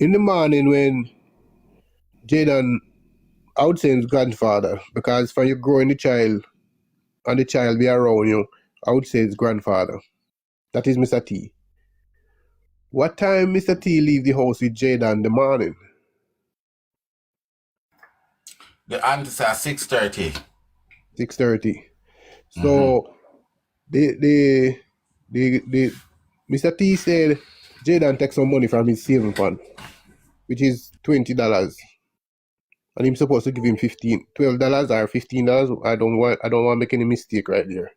in the morning when Jayden, I would say his grandfather, because for you growing the child and the child be around you, I would say his grandfather. That is Mr. T. What time Mr. T leave the house with Jayden in the morning? The answer is 6:30. 6:30. So the Mr. T said Jayden take some money from his saving fund, which is $20. And I'm supposed to give him $12 or $15. I don't want to make any mistake right there.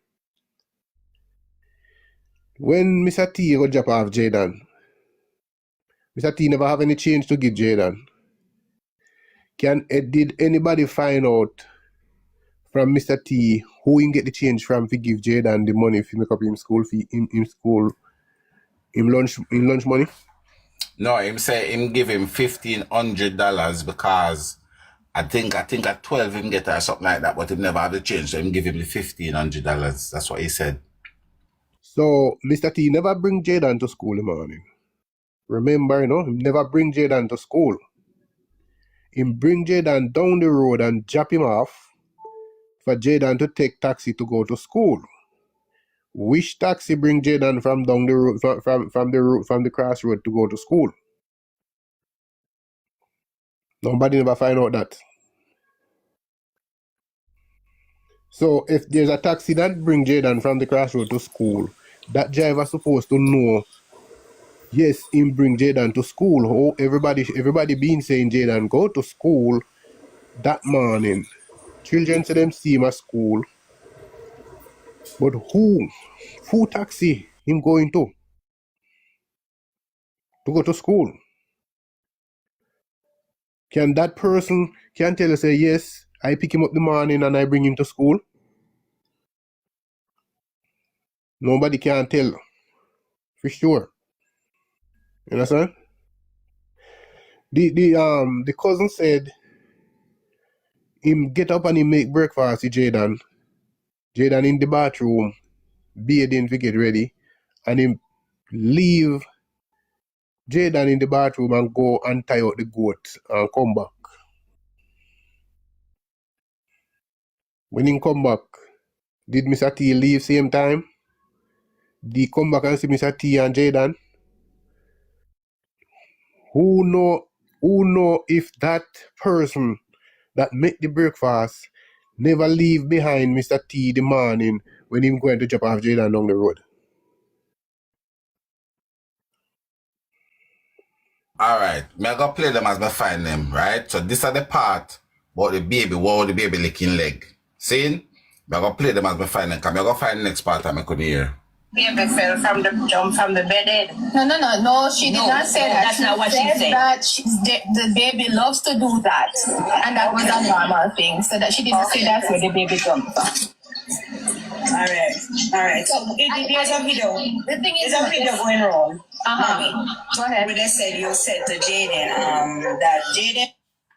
When Mr. T go drop off Jayden, Mr. T never have any change to give Jayden. Did anybody find out from Mr. T who him get the change from to give Jayden the money if he make up him school fee, him lunch money? No, him say him give him $1,500 because I think at 12 him get or something like that, but he never have the change, so him give him the $1,500. That's what he said. So Mr. T never bring Jayden to school in the morning. Remember, he never bring Jayden to school. Him bring Jayden down the road and drop him off for Jayden to take taxi to go to school. Which taxi bring Jayden from down the road from the crossroad to go to school? Nobody never find out that. So if there's a taxi that bring Jayden from the crossroad to school, that driver supposed to know, yes, him bring Jayden to school. Oh, everybody been saying Jayden go to school that morning. Children say them see him at school. But who taxi him going to go to school? Can that person tell you, say, yes, I pick him up in the morning and I bring him to school? Nobody can tell for sure. You understand? The cousin said him get up and he make breakfast with Jayden. Jayden in the bathroom, bathing to get ready, and him leave Jayden in the bathroom and go and tie out the goat and come back. When he come back, did Mr. T leave same time? Did he come back and see Mr. T and Jayden? Who know if that person that make the breakfast never leave behind Mr. T the morning when him going to drop off Jayden down the road? All right, me I go play them as me find them, right? So this are the part about the baby, the baby licking leg. See? Me I go play them as me find them, because me I go find the next part and I could hear. Baby fell from the bed. No, she did not say that. That's not what she said. That the baby loves to do that, and that was a normal thing. So that she didn't say that's where the baby comes from. All right. So there's a video. The thing is, there's a video going wrong. Go ahead. Where they said you said to Jayden, that Jayden.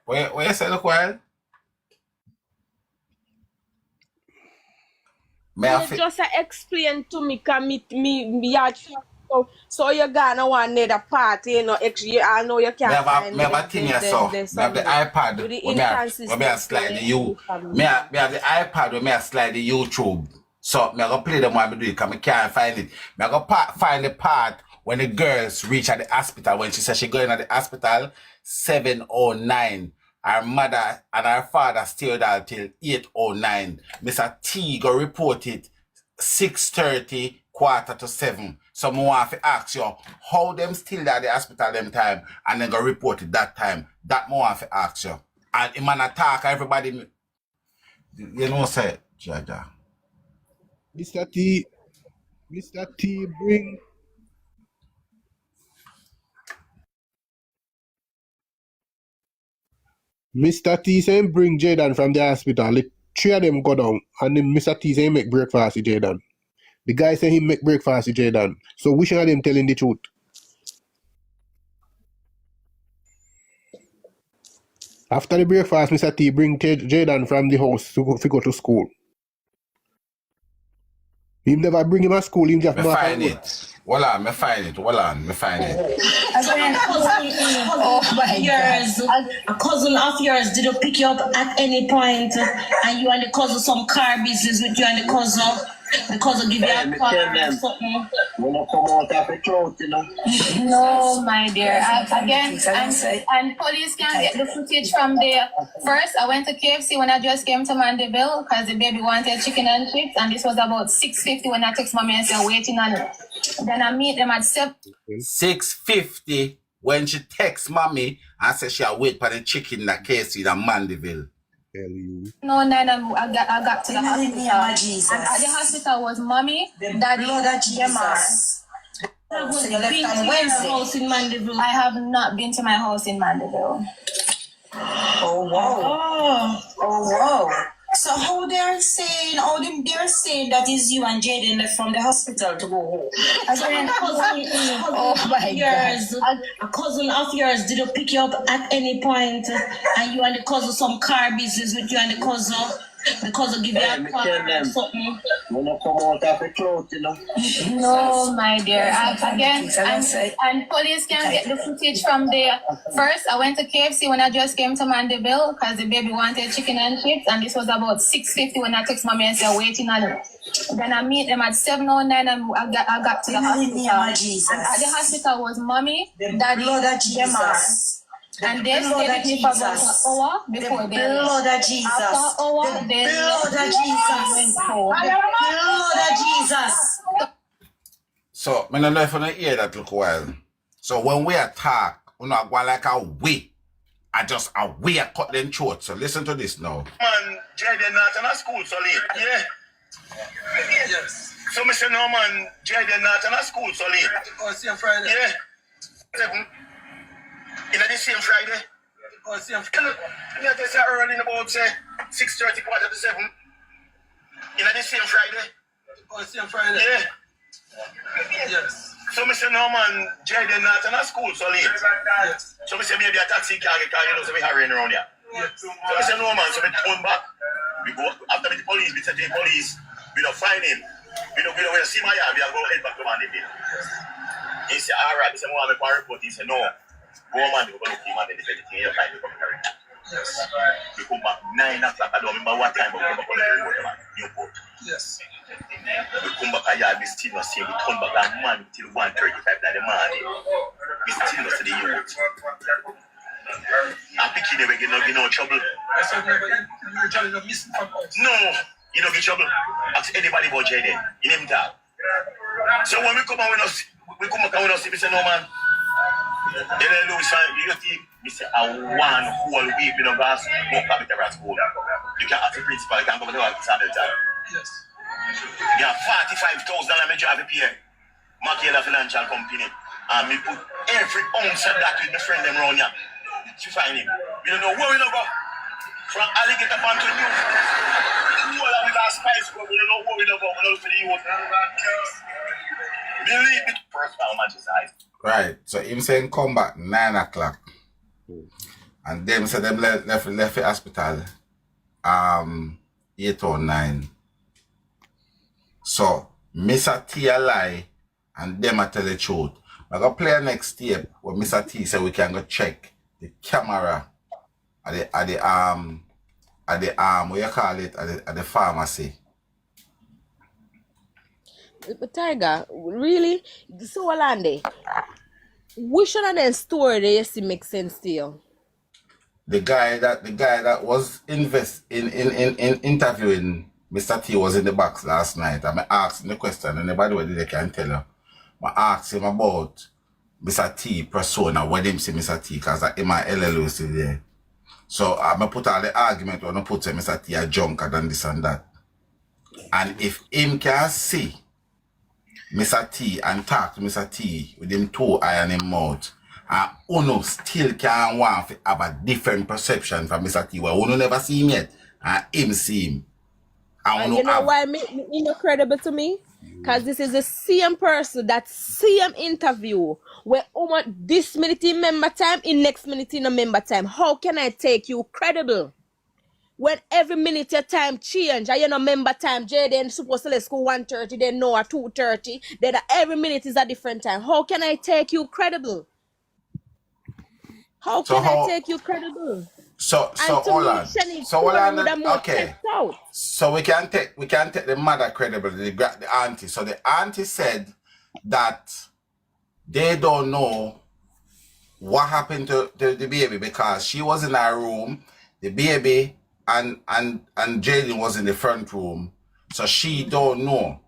Where you say look while? You just explain to me, because so you're gonna want another party, I know you can't find me have a thing here, so me have the iPad where me have slide the iPad where me have slide the YouTube. So me go play them while me do it, because me can't find it. Me go find the part when the girls reach at the hospital, when she said she going at the hospital 7:09. Her mother and her father stayed there till 8:09. Mr. T go report it 6:30, 6:45. So I want to ask you, how them still there at the hospital them time and then go report it that time? That I want to ask you. And the man attack everybody, say, Jaja. Mr. T bring Mr. T saying bring Jayden from the hospital. The three of them go down, and then Mr. T saying make breakfast with Jayden. The guy saying he make breakfast with Jayden. So which one of them telling the truth? After the breakfast, Mr. T bring Jayden from the house to go to school. Him never bring him to school, him just me find it. Hold on, me find it. A cousin of yours did you pick you up at any point and you and the cousin some car business with you and the cousin? The cousin give you a car or something? No, my dear. And police can get the footage from there. First, I went to KFC when I just came to Mandeville because the baby wanted chicken and chips, and this was about 6:50 when I text mommy and said waiting on it. Then I meet them at 7. 6:50 when she texts mommy and says she'll wait for the chicken that KFC in Mandeville. No, I got to the hospital. And at the hospital was mommy, daddy, and mom. So you left on Wednesday. House in Mandeville. I have not been to my house in Mandeville. Oh wow. Oh wow. So how they're saying that is you and Jayden left from the hospital to go home. A cousin of yours did you pick you up at any point and you and the cousin some car business with you and the cousin give you a car or something? No, my dear. And police can get the footage from there. First, I went to KFC when I just came to Mandeville because the baby wanted chicken and chips, and this was about 6:50 when I text mommy and said waiting on it. Then I meet them at 7:09 and I got to the hospital. And at the hospital was mommy, daddy, and mom. And they stayed with me for about an hour before they blood of Jesus. After an hour, they blood of Jesus. Blood of Jesus. So, I don't know if you hear that look well. So when we attack, we not go like a way. I cut them short. So listen to this now. Man, Jayden not in a school so late. Yeah. Yes. So me say no man, Jayden not in a school so late. Oh, same Friday. Yeah. 7. In the same Friday. Oh, same Friday. You just say early in about say 6:30, 6:45. In the same Friday. Oh, same Friday. Yeah. Yes. So me say no man, Jayden not in a school so late. Yes. So me say maybe a taxi car get you know so we hurrying around here. Yes. So me say no man, so me turn back. We go after the police, we say to the police, we don't find him. We don't see my yard, we are going head back to Mandeville. He said, alright, he said, I make one report. He said, no. Go on, man, we go look him and then he said, you find me coming carrying. Yes. We come back 9 o'clock. I don't remember what time, but we come back on the road, man. Newport. Yes. We come back a yard, we still not see him. We turn back that man till 1:35 in the morning. We still not see the youth. I'm picking them, we get no trouble. I said, you're trying to miss from us. No, you don't get trouble. Ask anybody about Jayden. You name that. So when we come out with us, we say, no man. Then I know you think, we say, I want whole week, we don't gas, more capital at school. You can ask the principal, you can go to the time. Yes. You have $45,000 I drive up here. Makela Financial Company. And me put every ounce of that with my friend them around here. To find him. We don't know where we don't go. From Alligator Farm to New. All of we got spice, but we don't know where we don't go. We don't look for the youth. Believe me. First time Manchester High. Right. So him saying come back 9 o'clock. And them said them left the hospital 8 or 9. So Mr. T a lie and them a tell the truth. I'm gonna play a next tape where Mr. T said we can go check the camera at the what you call it at the pharmacy. But Tiger, really? So Olande, which one of them story they used to make sense to you? The guy that was in interviewing Mr. T was in the box last night. I asked him the question, and nobody they can tell her. I asked him about Mr. T persona, what him see Mr. T, because I'm my LLC there. So I put all the argument when I put Mr. T a junker than this and that. And if him can see Mr. T and talk to Mr. T with him 2 eye and him mouth, and Uno still can want to have a different perception from Mr. T, where Uno never see him yet, and him see him. And you know why me credible to me? Because this is the same person, that same interview, where this minute in member time, in next minute in a member time. How can I take you credible? when every minute your time change, and you know member time, Jayden supposed to let school 1:30, then no at 2:30, then every minute is a different time. How can I take you credible? How So can I how? take you credible? So And to hold me, on. Shani's So hold story on. would have more Okay. checked out. So we can take the mother credible, the auntie. So the auntie said that they don't know what happened to the baby because she was in her room, the baby and Jayden was in the front room. So she don't know.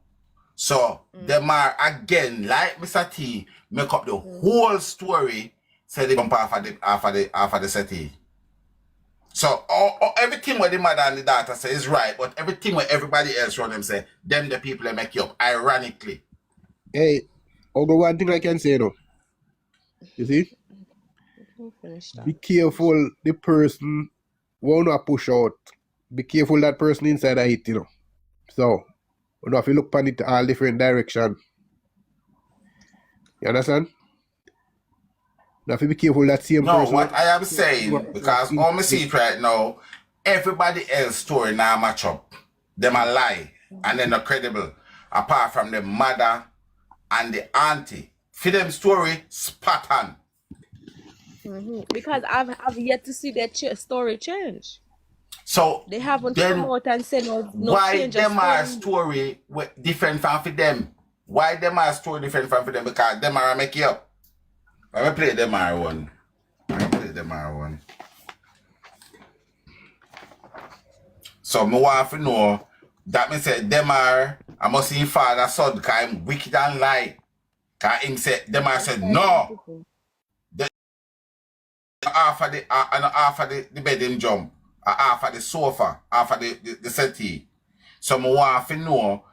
So them are again, like Mr. T, make up the whole story, say they jump off of the settee. So everything where the mother and the daughter say is right, but everything where everybody else around them say, them the people that make you up, ironically. Hey, although one thing I can say though, you see, be careful the person won't push out. Be careful that person inside of it, you know. So, you know, if you look on it all different direction, you understand? Now, if you be careful that same No, person. what I am saying, because all me see it right now, everybody else story now match up. Them a lie, and they're not credible, apart from the mother and the auntie. For them story, spot on. Because I've yet to see their story change. So They haven't then come out and said no why change them of are story. story different from for them? Why them are story different from for them? Because them are make you up. Let me play them are one. So me want to know that me say them are I must see father son because I'm wicked and lie. Because him say them are said no. Half of the bed him jump, half of the sofa, half of the settee. So I want to know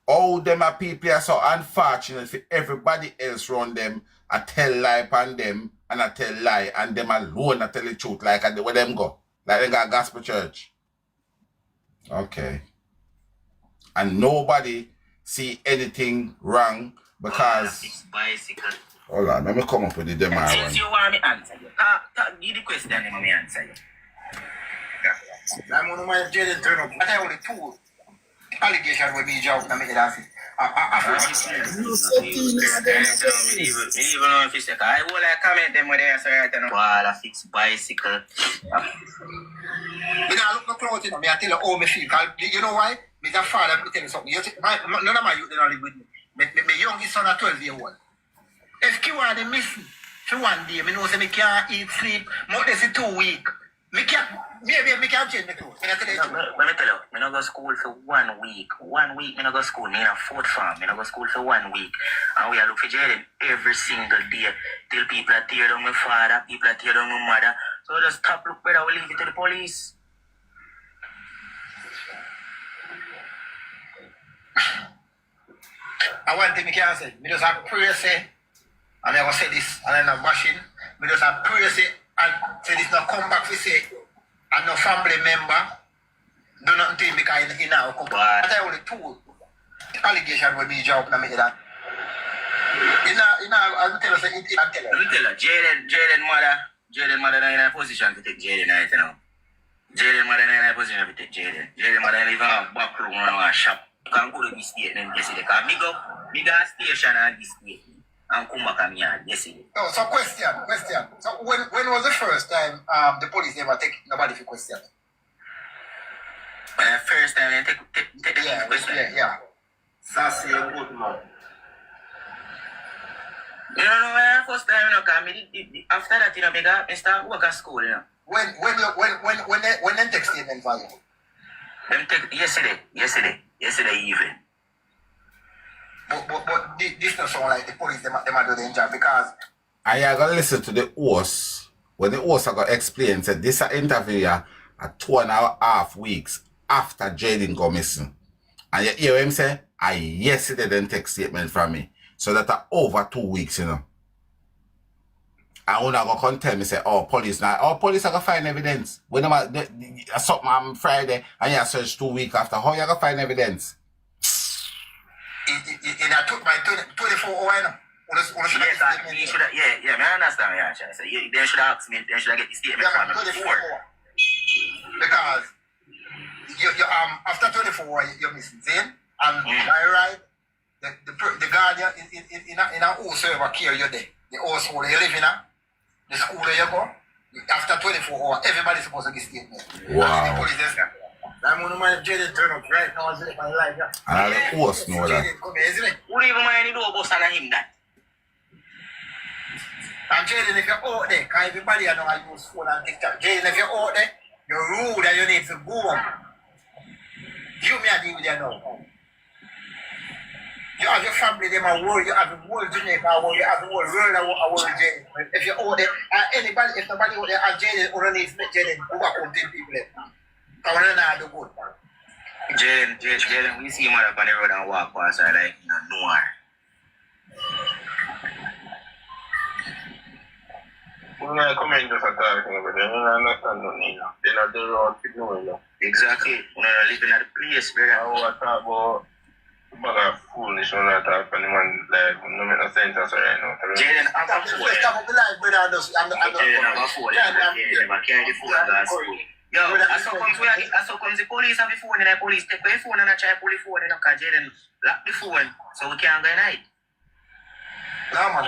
how them are people are so unfortunate for everybody else around them. I tell lie on them and I tell lie and them alone I tell the truth like where them go. Like they got gospel church. Okay. And nobody see anything wrong because It's bicycle. hold on, let me come up with the demo one. Since you want me answer you, give the question and let me answer you. I'm going to Jayden turn up. I only two allegations will be job na me head off it. Even on fish, I will comment them with there, so I tell them, wall a fix bicycle. Me not look no clothes, you know, me I tell you how me feel. You know why? Me a father, me tell you something. None of my youth don't live with me. My youngest son is 12 years old. If you want to miss me for one day, I know say me can't eat, sleep, more than 2 weeks. Me can't change my clothes. Let me tell you, I don't go to school for 1 week. 1 week, I don't go to school. I in a fourth farm. I don't go to school for 1 week. And we are looking for Jayden every single day. Till people are tear down my father, people are tear down my mother. So just stop, look, brother, we leave it to the police. And one thing I can say, I just have prayer say, and I'm going to say this, and I'm not bashing, I just have prayer say, and say this not come back to say, and no family member, do nothing to him because he now come back. I tell you the two allegation will be job, and I make that. I'll tell you, let me tell you, Jayden mother not in a position to take Jayden right now. Jayden mother not in a position to take Jayden. Jayden mother not even have back room and a shop. You can go to this statement yesterday. Because me go station and this statement. And come back and yard yesterday. Oh, so question. So when was the first time the police never take nobody for question? First time they take the question? Yeah. Sassy and good man. You don't know where first time, you know, after that, you know, I start work at school, you know. When they take statement for you? Them take yesterday evening. But this not sound like the police, they might do their job because I gotta listen to the host. When the host I got explain said this interview at 2.5 weeks after Jayden go missing. And you hear him say, I yesterday didn't take statement from me. So that over 2 weeks, you know. And when I go come tell me say, police are gonna find evidence. When I something on Friday and you search 2 weeks after, how you gonna find evidence? I took my 24 hours, you know. Yes, I understand what you're saying. They should ask me, they should get the statement from me before. Because you after 24 hours, you're missing. Then, and by right, the guardian in a house wherever care you there. The house where you live in, the school where you go. After 24 hours, everybody's supposed to get statement. Wow. The police is I'm going to mind Jayden turn up right now and my life. And I let us know that. Jayden come here, isn't it? Who even mind do about him that? And Jayden, if you're out there, because everybody know I use phone and TikTok. Jayden, if you're out there, you're rude and you need to go home. You may deal with you now. You have your family, them are world, you have the whole Jamaica, you have the whole world, Jayden. If you're out there, anybody, if nobody out there, and Jayden, who needs Jayden, go back home 10 people. Jayden, we see him on the road and walk past her like, nowhere. I comment just attacking, but they don't understand nothing. They're not the road to know. Exactly. We're not living at the place where I talk about foolish when I talk and man like no make no sense as right now. Jayden, I'm a fool. Stop the life, brother. I'm Jayden, I'm a fool. Jayden, I carry the phone last school. Yo, I saw comes the police have the phone and the police take the phone and I try to pull the phone and Jayden lock the phone so we can't go night. No man,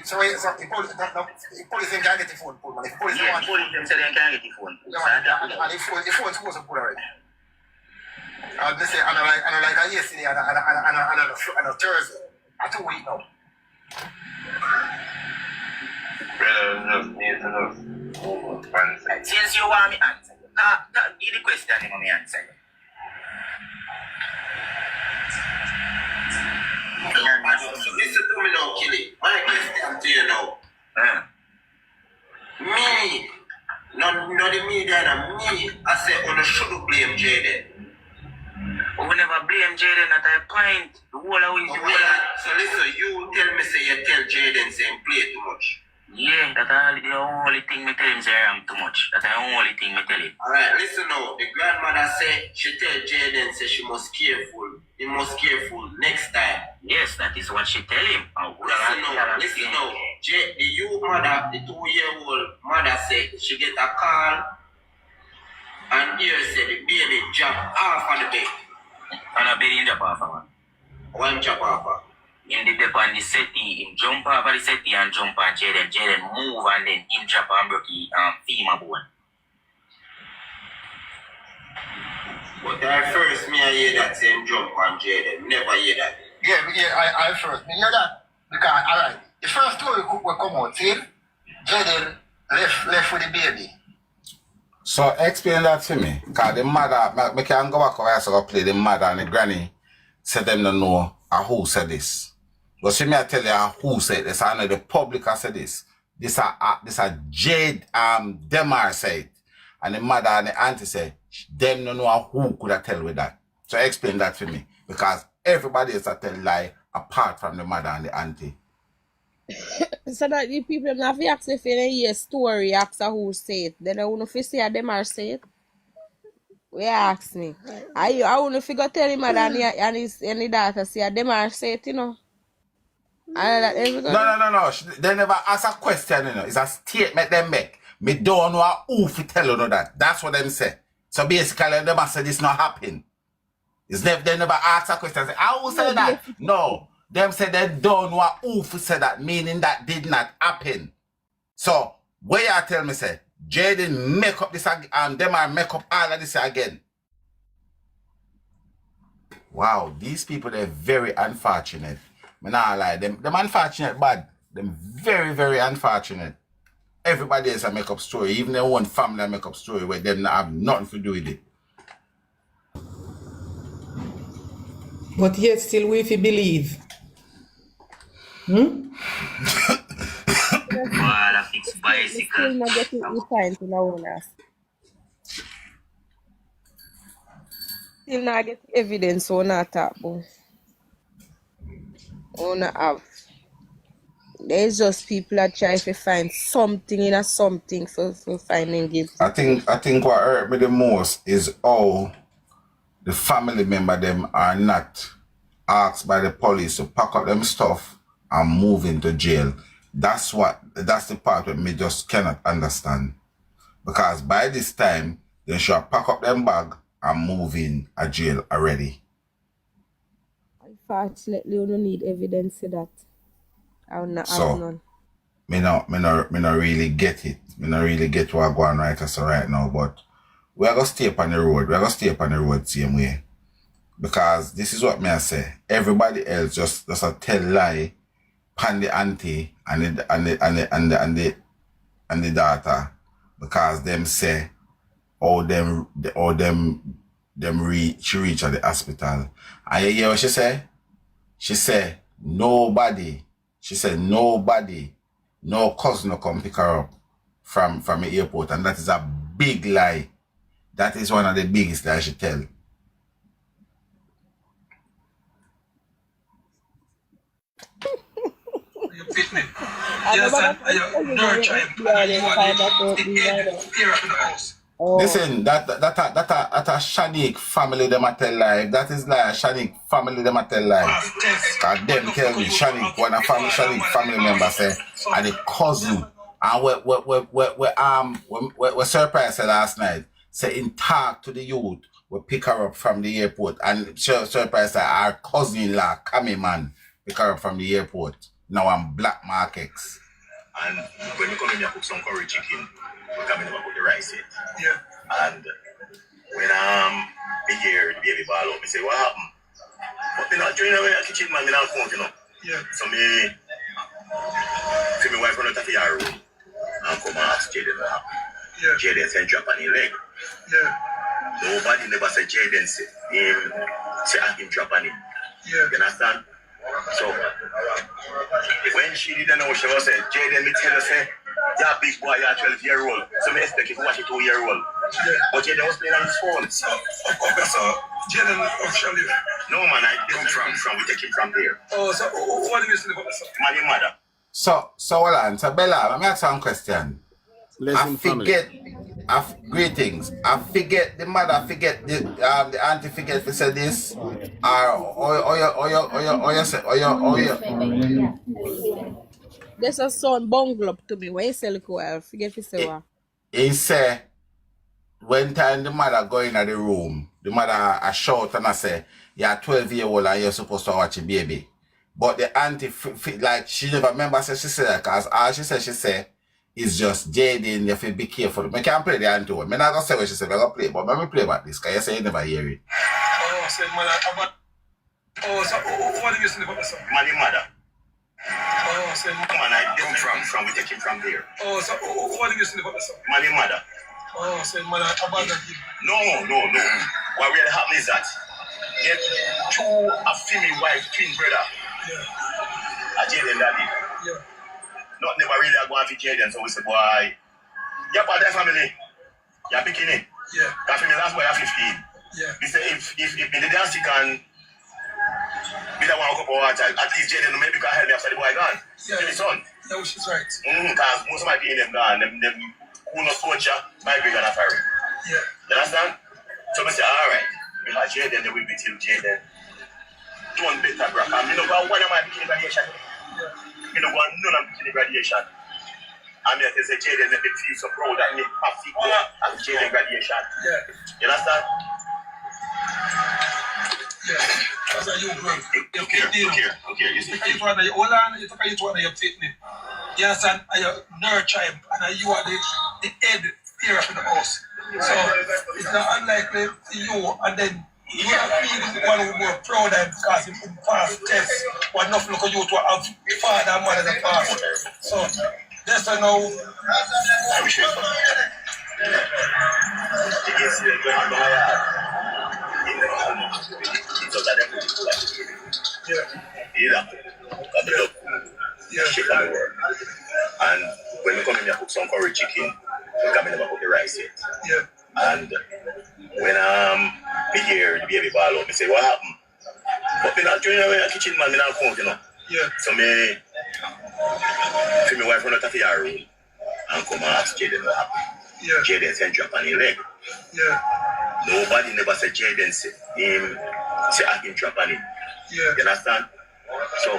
so the police can't get the phone, man. The police want them say they can't get the phone. And the phone's supposed to pull already. They say, and I like yesterday and a Thursday. I 2 weeks now. Brother, just need to know. Since you want me answer, give the question and let me answer. So listen to me now, Killy. My question to you now. Me, not the media, me, I say, on should blame Jayden. We never blame Jayden at a point. The whole of it. So listen, you tell me, say you tell Jayden, say play too much. Yeah, that's the only thing me tell him, say I'm too much. That's the only thing me tell him. Alright, listen now. The grandmother said, she tell Jayden, say she must careful. He must careful next time. Yes, that is what she tell him. Listen now. The youth mother, the 2-year-old mother said, she get a call, and here said the baby jump off of the bed. And a baby jump off of one. One jump off. In the dip on the settee, him jump off of the settee and jump on Jayden. Jayden move and then him drop and break the femur bone. But I first me I hear that same jump on Jayden. Never hear that. Yeah, I first me hear that. Because alright, the first story will come out, see? Jayden left with the baby. So explain that to me. Because the mother, I can go back over here play the mother and the granny said them to know who said this. But see me I tell you who said this. I know the public has said this. This a Jade Demar said. And the mother and the auntie say, them don't know who could have tell with that. So explain that to me. Because everybody is a tell lie apart from the mother and the auntie. So that the people have to ask if they hear story, ask who say it. Then I want to say them are say it. We ask me. I want to figure tell him and his daughter say them are say it, you know. No. They never ask a question, you know. It's a statement they make. Me don't know who to tell you that. That's what them say. So basically, they must say this not happen. They never ask a question. Say, who say that? No. Them say they don't know who to say that, meaning that did not happen. So, where you tell me say, Jayden make up this and them are make up all of this again. Wow, these people, they're very unfortunate. I not lie, them unfortunate bad. Them very, very unfortunate. Everybody else a make up story, even their own family a make up story where them not have nothing to do with it. But yet still we if you believe. Fix bicycle. Still not getting the time to know us. Still not get evidence so not talk about. Not have. There's just people that try to find something in a something for finding guilty. I think what hurt me the most is how the family member them are not asked by the police to pack up them stuff and move into jail. That's the part that me just cannot understand. Because by this time, they should pack up them bag I'm moving a jail already. Unfortunately, you don't need evidence of that. I will not have So none. me not really get it. Me not really get what going right so right now, but we're gonna stay up on the road. We're gonna stay up on the road same way. Because this is what me I say. Everybody else just a tell lie pan the auntie and the daughter because them say she reach at the hospital. And you hear what she say? She said nobody, no cousin will come pick her up from the airport, and that is a big lie. That is one of the biggest lies she tell. You fit me. Yes, and you nurture him. And you want the head here up in the house. Listen, that a Shanique family them a tell lie. That is like Shanique family them a tell lie. Cause them tell me Shanique, one of Shanique family member say, and the cousin, and we surprised her last night. Say in talk to the youth, we pick her up from the airport, and surprised her our cousin-in-law, Kami man, pick her up from the airport. Now I'm Black Markex. And when we come in here, cook some curry chicken, we come in here, put the rice in. Yeah. And when me hear the baby ball up, me say, what happened? But me not doing away at the kitchen, man, me not count, Yeah. So me, see my wife run out of the room and come and ask Jayden what happened. Yeah. Jayden said drop on his leg. Yeah. Nobody never said Jayden say him drop on him. Yeah. You understand? So when she didn't know, she was saying, Jayden, me tell her, say, you're a big boy, you're 12-year-old. So me expect you to watch a 2-year-old. Yeah. But Jayden was playing on his phone. So Jayden officially. No man, I come from we take him from there. Oh, so what do you say about this? My mother. So hold on. So Bella, let me ask you a question. Blessing Greetings. I forget the mother, forget the auntie, forget to say this, or There's a son bungle up to me. When you say look well, forget to say what. He say when time the mother go in the room, the mother I shout and I say, you're 12-year-old and you're supposed to watch a baby. But the auntie like she never remember say she said that because all she said it's just Jayden, you have to be careful. I can't play the auntie one. I'm not going to say what she said, I'm going to play, but let me play about this because you say you never hear it. Oh, so so what do you say about this? My mother. Oh, so man, I come from we take him from there. Oh, so what do you say about this? My mother. Oh, so man, I abandoned him. No. What really happened is that get two a female wife, twin brother. Yeah. A Jayden daddy. Yeah. Not never really go on to Jayden, so we say, boy, you're part of the family. You're picking it. Yeah. That family last boy at 15. Yeah. We say if the dance can be the one who go water, at least Jayden maybe can help me after the boy gone. Yeah. The son. Yeah, which is right. Because most of my people them gone, them who no soldier might be gonna fire. Yeah. You understand? So we say, alright, because Jayden they will be till Jayden. Don't better bro. I mean, no one of my beginning graduation. Yeah. You know, none of the graduation. I'm here to say, Jayden, they feel so proud that me have to go at Jayden graduation. Yeah. You understand? Yeah. That's how you grow. Okay, you see. You take one of your hold on, you take one of your fitness. You understand? And you nurture him, and you are the head here up in the house. So it's not unlikely to you, and then you are feeling one who more proud of him because he passed tests. But nothing like you to have father and mother that pass. So that's how now. I wish you the incident going on and when we come in here cook some curry chicken, we come in here put the rice in. Yeah. And when me hear the baby ball up, me say, what happened? But me not doing away at the kitchen, man, me not count, Yeah. So me see my wife run out of the room and come and ask Jayden what happened. Yeah. Jayden said drop on his leg. Yeah. Nobody never said Jayden say him drop on him. Yeah. You understand? So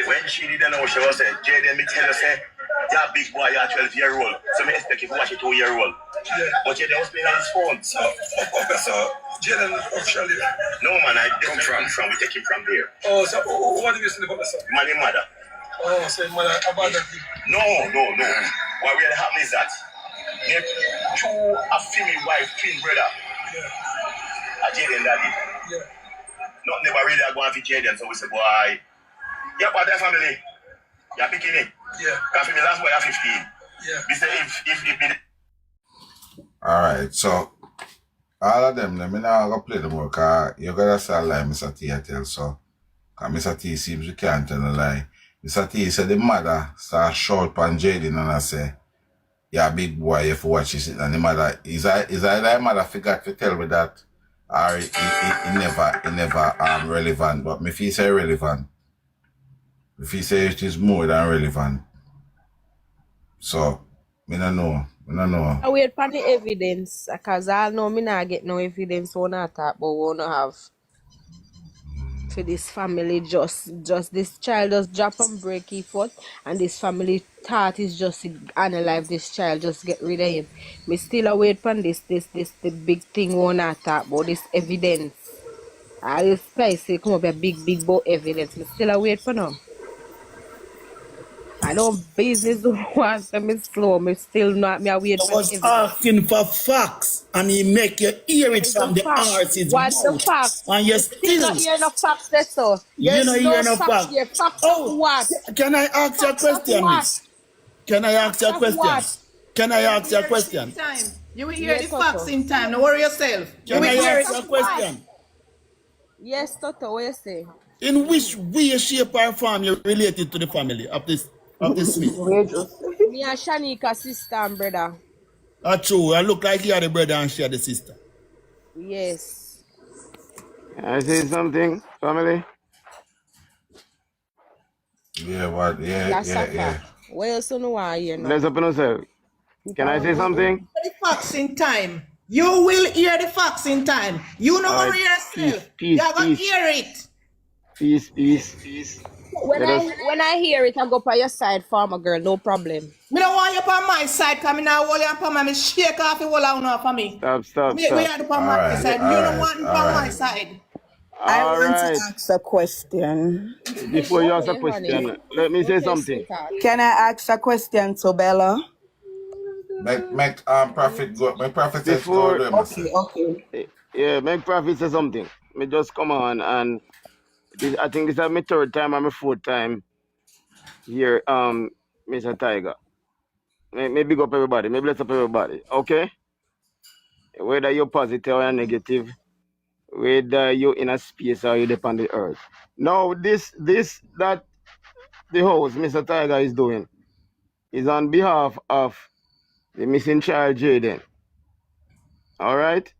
when she didn't know, she was saying, Jayden, me tell her, say, You're a big boy, you're 12-year-old. So I expect you to watch a 2-year-old. Yeah. But Jayden was playing on his phone. So, okay, so Jayden officially. No, man, I come from. We take him from there. Oh, so what do you say about that? My mother. Oh, so mother abandoned him. No. What really happened is that they two a female wife, twin brother. Yeah. A Jayden daddy. Yeah. Not never really going to Jayden, so we say, boy, you're part of the family. You're picking it. Yeah. Because me last boy at 15. Yeah. We say if Alright, so all of them, let me now go play them more because you gotta start lie, Mr. T, I tell so. Because Mr. T seems you can't tell a lie. Mr. T said the mother start shout on Jayden and I say, yeah, big boy, you have to watch this. And the mother, is I the mother forgot to tell me that or it never relevant, but if he say relevant, if he say it is more than relevant. So, I don't know. I wait for the evidence, because I know me not get no evidence on that talk, but we wanna have for this family just this child just drop and break his foot, and this family thought is just to analyze this child, just get rid of him. Me still await for this the big thing we wanna talk about, this evidence. I this place say come up a big about evidence. Me still await for now. I know business wants me slow. Me still not me wait I for was evidence. asking for facts, and he make you hear it from the horse's What the mouth. facts? And you You still not hear no facts, there, so. You not hear no facts facts. here. Facts Oh, of what? can I ask you a Facts of question, what? miss? Can I ask you a Of question? what? Can I ask you a question? You will hear Yes, the Toto. facts in time. Don't worry yourself. You Can will I hear ask it. you a question? Yes, Toto, what you say? In which way, shape, or form you related to the family of this Smith? Me and Shanika sister and brother. True. I look like you are the brother and she are the sister. Yes. Can I say something, family? Yeah, what? Yeah. What else you know why you know? Bless up on yourself. Can I say something? The facts in time. You will hear the facts in time. You know Alright, worry yourself. peace, You are going to peace. hear it. Peace. When I hear it, I go by your side, farmer girl, no problem. Me don't want you on my side, because I now want you on my shake off the whole out for me. Stop. We are on my side. You don't want me on my side. I want Alright. to ask a question. Before you ask a Okay, question, honey. let me say Okay, something. sweetheart. Can I ask a question to Bella? Make prophet go. Make prophet says go Before, do myself. Okay. yeah, make Prophet say something. Me just come on and I think this is my third time and my fourth time here, Mr. Tiger. May big up everybody. May bless up everybody. Okay? Whether you're positive or negative, whether you're in a space or you're on the earth. Now, that the host, Mr. Tiger, is doing is on behalf of the missing child, Jayden. All right?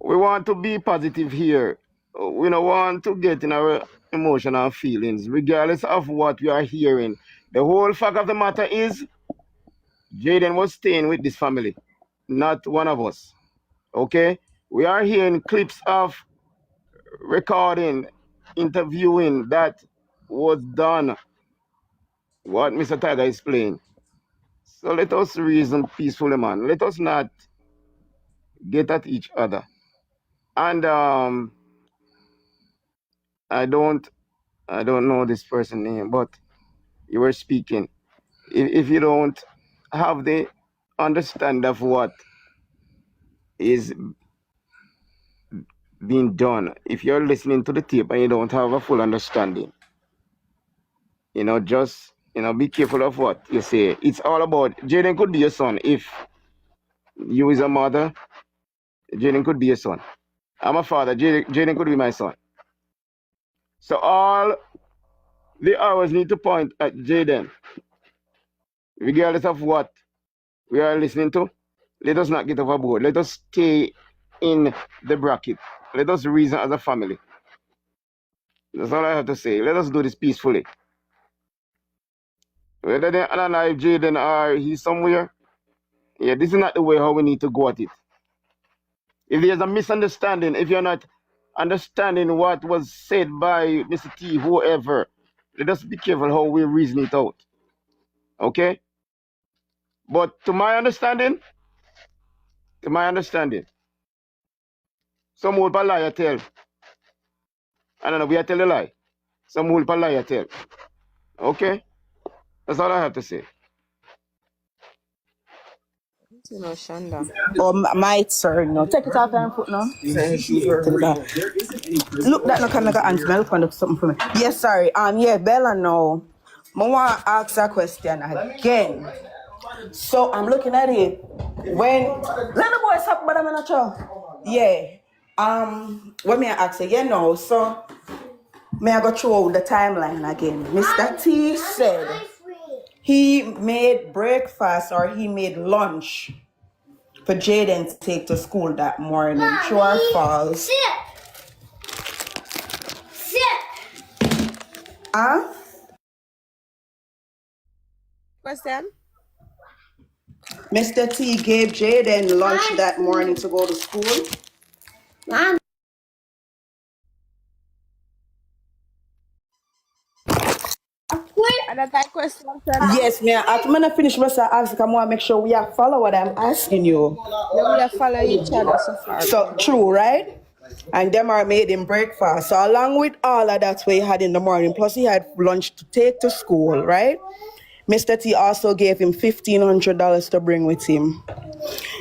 We want to be positive here. We don't want to get in our emotional feelings, regardless of what we are hearing. The whole fact of the matter is, Jayden was staying with this family, not one of us. Okay? We are hearing clips of recording, interviewing that was done, what Mr. Tiger is playing. So let us reason peacefully, man. Let us not get at each other. And I don't know this person's name, but you were speaking. If you don't have the understand of what is being done, if you're listening to the tape and you don't have a full understanding, just be careful of what you say. It's all about Jayden could be your son. If you is a mother, Jayden could be your son. I'm a father, Jayden could be my son. So all the hours need to point at Jayden, regardless of what we are listening to. Let us not get overboard. Let us stay in the bracket. Let us reason as a family. That's all I have to say. Let us do this peacefully. Whether they analyze Jayden or he's somewhere, this is not the way how we need to go at it. If there's a misunderstanding, if you're not understanding what was said by Mr. T, whoever, let us be careful how we reason it out. Okay? But to my understanding, some will lie a tell. I don't know, we are tell a lie. Some will lie a tell. Okay? That's all I have to say. You know, Shanda. Oh, my turn. No, take it off and put no. Look, that no can I answer. I look for something for me. Yes, sorry. Yeah, Bella. No, I want to ask a question again. So I'm looking at it when let the boys talk, but I'm not sure. Yeah. What may I ask again? No. So may I go through the timeline again? Mr. T said he made breakfast or he made lunch for Jayden to take to school that morning. True or false? Huh? Question? Mr. T gave Jayden lunch that morning to go to school. And that question, Yes, ma'am. I'm gonna finish my ask. I want to make sure we are follow what I'm asking you. yeah, we are follow each other so far. So true, right? And them are made him breakfast. So along with all of that we had in the morning, plus he had lunch to take to school, right? Mr. T also gave him $1,500 to bring with him.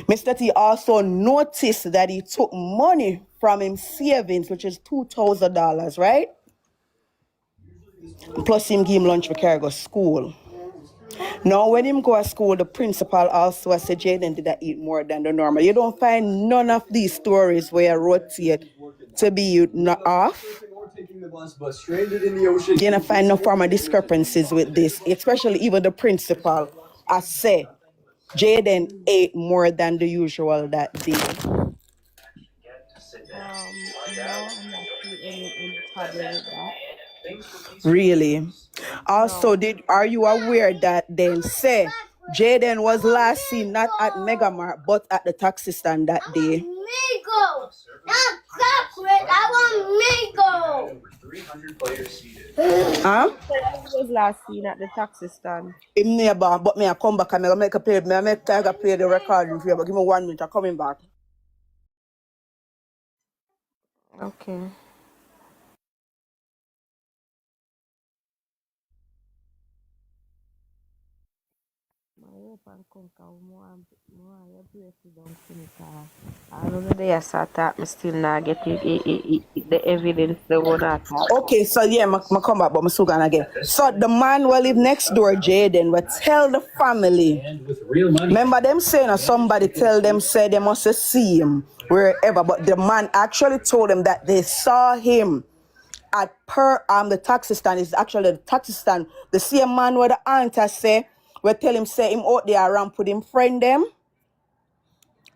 Mr. T also noticed that he took money from him savings, which is $2,000, right? Plus him give him lunch for carry go school. Now, when him go to school, the principal also said Jayden did not eat more than the normal. You don't find none of these stories where rotate to be not off. You don't find no form of discrepancies with this, especially even the principal. I say Jayden ate more than the usual that day. No, I'm not seeing any problem with that. Really? Also, No. are you aware that then say Jayden was last seen not at Megamart but at the taxi stand that day? Mango! Not chocolate! I want mango! Huh? He was last seen at the taxi stand. Him neighbor, but me I come back and I make Tiger play the recording for you, but give me 1 minute, I'm coming back. Okay. I don't know they are attack me still not get the evidence they want to attack. Okay, so yeah, I come back, but I'm still gonna again. So the man will live next door, Jayden, will tell the family. Remember them saying or somebody tell them say they must see him wherever, but the man actually told them that they saw him at the taxi stand. Is actually the taxi stand. The same man where the aunt say, we tell him say him out there around put him friend them.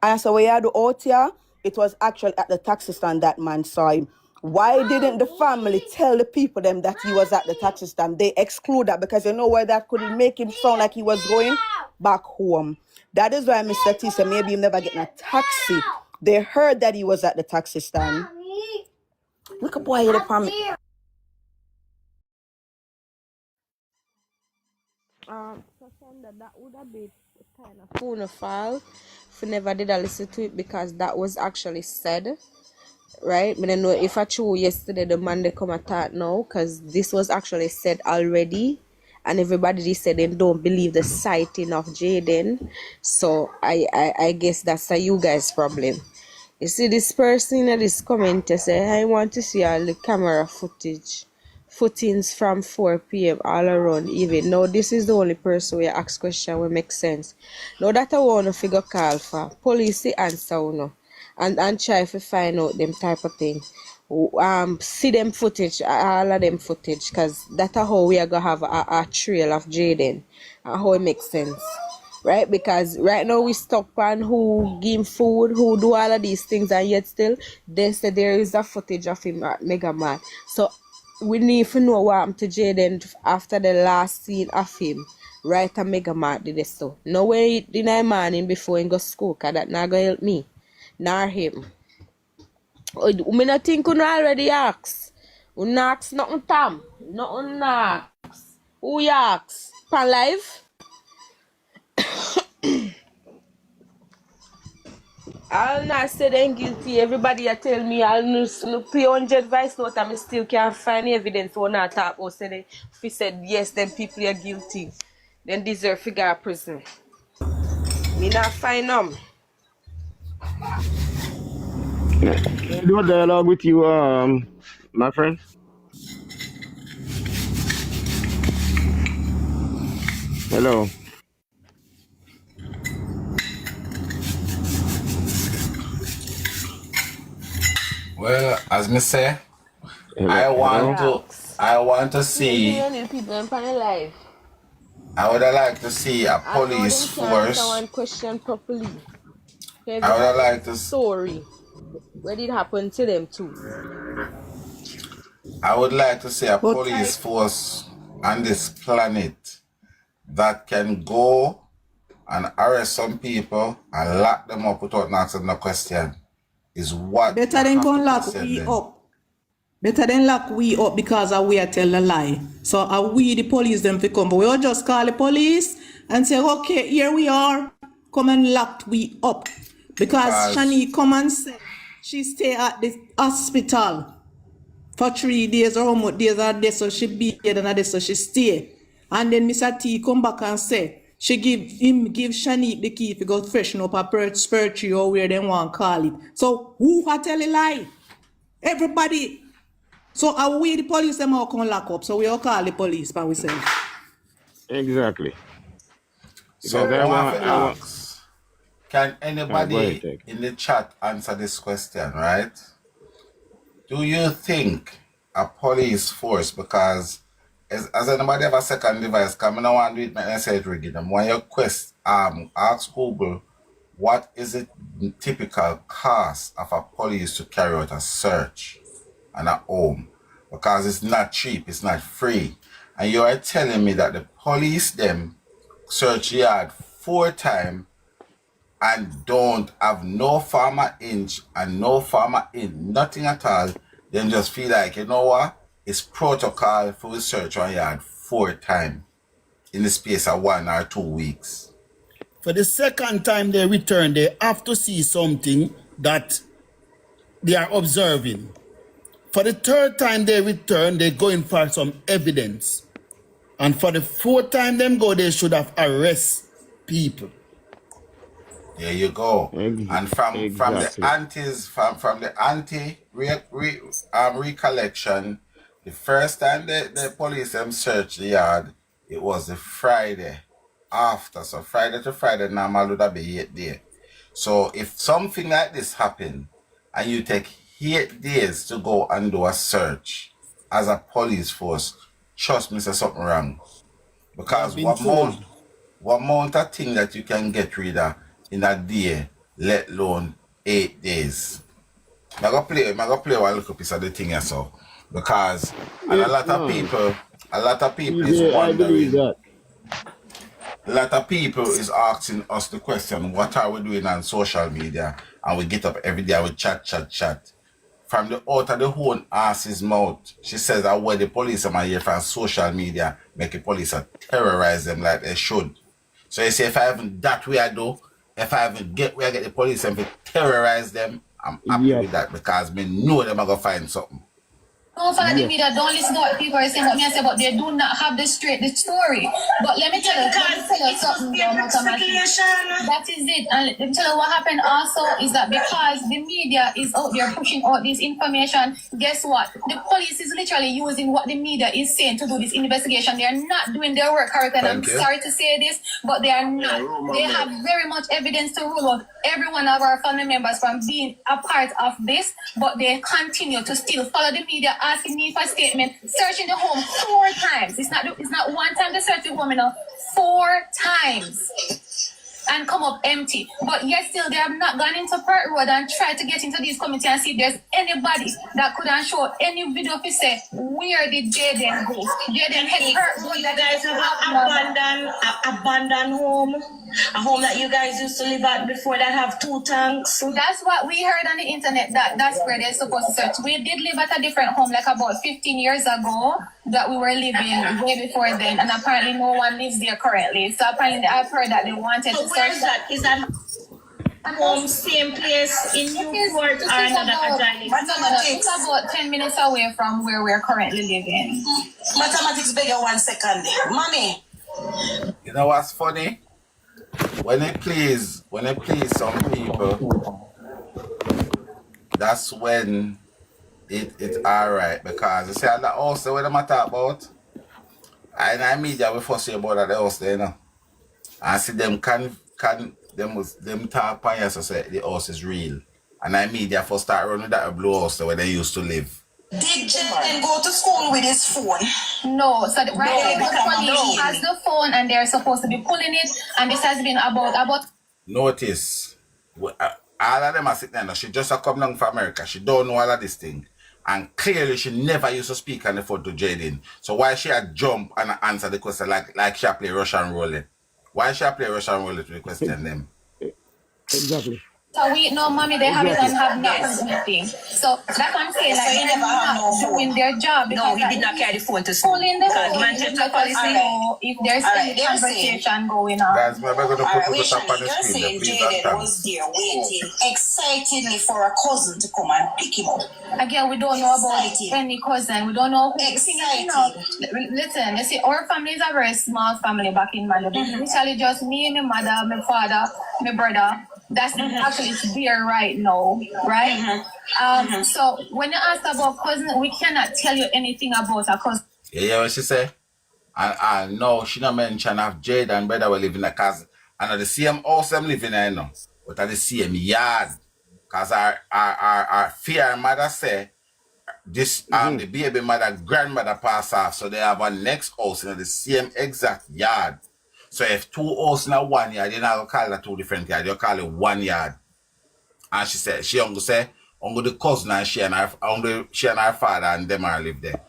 And so we had the out here, it was actually at the taxi stand that man saw him. Why didn't the family tell the people them that he was at the taxi stand? They exclude that because you know where that could make him sound like he was going back home. That is why Mr. T said maybe him never getting a taxi. They heard that he was at the taxi stand. Look at boy here, the family. That would have been kind of phone file if we never did a listen to it because that was actually said, right? But I know if I true yesterday the man they come attack now because this was actually said already and everybody said they don't believe the sighting of Jayden. So I guess that's a you guys problem. You see this person in this comment to say I want to see all the camera footings from 4 p.m. all around even. Now this is the only person where ask question will make sense. Now that I want to figure call for police the answer no and try to find out them type of thing. See them footage, all of them footage, because that's how we are gonna have a trail of Jayden and how it makes sense. Right, because right now we stuck on who give him food, who do all of these things, and yet still they say there is a footage of him at Mega Man. So we need to know what happened to Jayden after the last scene of him. Right, and Mega Man did this so. No way in the morning before he go school, cause that not gonna help me, nor him. Me not think you already ask. You not ask nothing Tam, nothing ask. Who you ask? Pan live? I'll not say them guilty. Everybody tell me I'll no pay 100 vice note and I still can't find evidence for not talk or say they, if he said yes, then people are guilty. Then deserve to go to prison. Me not find them. Can I do a dialogue with you, my friend? Hello. Well, as me say, Hello. I want to See, see. people in life. I would like to see a I know police them can't answer force. one question properly. I would like to. Story. What did happen to them too? I would like to see a police force on this planet that can go and arrest some people and lock them up without asking no question. Is what Better than go lock we up. Better than lock we up because we are tell a lie. So we the police them to come. But we'll just call the police and say, okay, here we are. Come and lock we up. Because Shani come and say she stay at the hospital for 3 days or how much days are there, so she be here and there, so she stay. And then Mr. T come back and say she give Shanique the key to go freshen up her spiritual or where they want to call it. So who tell a lie? Everybody. So are we the police them all come lock up? So we all call the police by ourselves. Exactly. So I want to ask, can anybody in the chat answer this question, right? Do you think a police force, because as anybody have a second device, come I don't want to do it, I say it again. When you ask Google, what is the typical cost of a police to carry out a search on a home? Because it's not cheap, it's not free. And you are telling me that the police them search yard 4 times and don't have no farmer inch and no farmer in, nothing at all, then just feel like, you know what, it's protocol for the search on yard 4 times in the space of 1 or 2 weeks. For the second time they return, they have to see something that they are observing. For the third time they return, they go in for some evidence. And for the 4th time them go, they should have arrest people. There you go. And from the recollection, the first time the police them searched the yard, it was the Friday after. So Friday to Friday normal would have been 8 days. So if something like this happen and you take 8 days to go and do a search as a police force, trust me, there's something wrong. Because what amount of thing that you can get rid of in a day, let alone 8 days. I'm gonna play one little piece of the thing here, so because a lot of people is wondering. A lot of people is asking us the question, what are we doing on social media? And we get up every day and we chat. From the out of the whole ass's mouth, she says that when the police are here from social media, make the police terrorize them like they should. So you say if I haven't that way I do, if I haven't get where I get the police and terrorize them, I'm happy with that because me know them are gonna find something. Don't follow the media, don't listen to what people are saying, what me I say, but they do not have the story. But let me tell you something, that is it. And let me tell you what happened also is that because the media is out there pushing out this information, guess what? The police is literally using what the media is saying to do this investigation. They are not doing their work correctly. And I'm sorry to say this, but they are not. They have very much evidence to rule out every one of our family members from being a part of this, but they continue to still follow the media, asking me for a statement, searching the home 4 times. It's not 1 time to search the home, 4 times. And come up empty. But yet still they have not gone into Pert Road and tried to get into these committees and see if there's anybody that could have shown any video to say where did Jayden go. Jayden head Pert Road. You guys have abandoned home. A home that you guys used to live at before that have 2 tanks. That's what we heard on the internet, that's where they're supposed to search. We did live at a different home like about 15 years ago that we were living way before then, and apparently no one lives there currently. So apparently I've heard that they wanted to search. Where is that? Is that home, same place in Newport or another agile? It's about 10 minutes away from where we're currently living. Mathematics bigger 1 second. Mommy. You know what's funny? When it please some people, that's when it's alright, because you see the house what I'm talk about. I media we first say about the house there, you know. I see them them talk on so say the house is real. And I media first start running that blue house where they used to live. Did Jayden go to school with his phone? No, so the police has the phone and they're supposed to be pulling it, and this has been about. Notice, all of them are sitting there. She just come down from America. She don't know all of this thing. And clearly she never used to speak on the phone to Jayden. So why she had jump and answer the question like she play Russian roulette? Why she play Russian roulette to the question them? Exactly. So mommy, they haven't not anything. So that can say like they never not doing their job. No, he did not carry the phone to school. Pulling the phone, Manchester police know if there's any conversation going on. Guys, we're going to put this up on the You're screen. saying Jayden was there waiting excitedly for a cousin to come and pick him up. Again, we don't know about any cousin. We don't know who. Listen, you see, our family is a very small family back in Malibu. Literally just me, my mother, my father, my brother. That's actually there right now, right? So when you ask about cousin, we cannot tell you anything about a cousin. Yeah, what she say? And no, she not mention of Jayden brother will live in a cause. And at the same house I'm living in now, but at the same yard. Cause our fear mother say this the baby mother grandmother pass off, so they have a next house in the same exact yard. So if 2 houses in 1 yard, you're not gonna call it 2 different yards, you call it 1 yard. And she said she only say the cousin and she and her father and them are live there.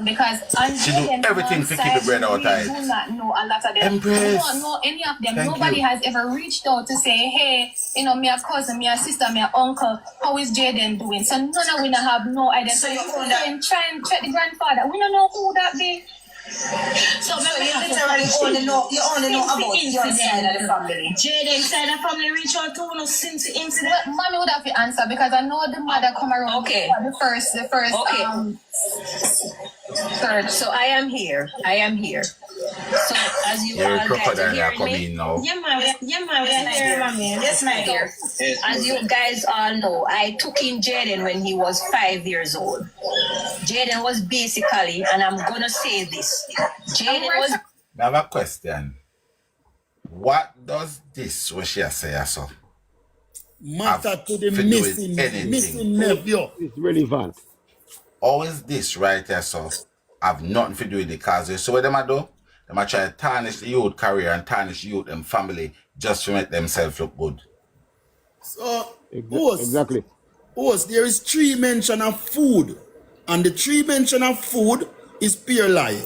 Because she do everything to keep the bread out of it. We do not know a lot of them. Empress. We don't know any of them. Nobody has ever reached out to say, hey, me a cousin, me a sister, me a uncle, how is Jayden doing? So none of we have no idea. So you can try and check the grandfather. We don't know who that be. So you literally only know about your side of the family. Jayden side of the family reach out to us since the incident. Mommy would have to answer because I know the mother come around. Okay. The first. Okay. Third. So I am here. So as you all guys are hearing me, yeah, ma'am, we are here, mommy. Yes, my dear. As you guys all know, I took in Jayden when he was 5 years old. Jayden was basically, and I'm gonna say this, Jayden was. I have a question. What does this what she say so? Matter to the missing nephew. It's relevant. How is this right here, so? Have nothing to do with the cause. So what them I do? Them I try to tarnish the youth career and tarnish youth and family just to make themselves look good. So, exactly. There is 3 mention of food. And the 3 mention of food is pure lie.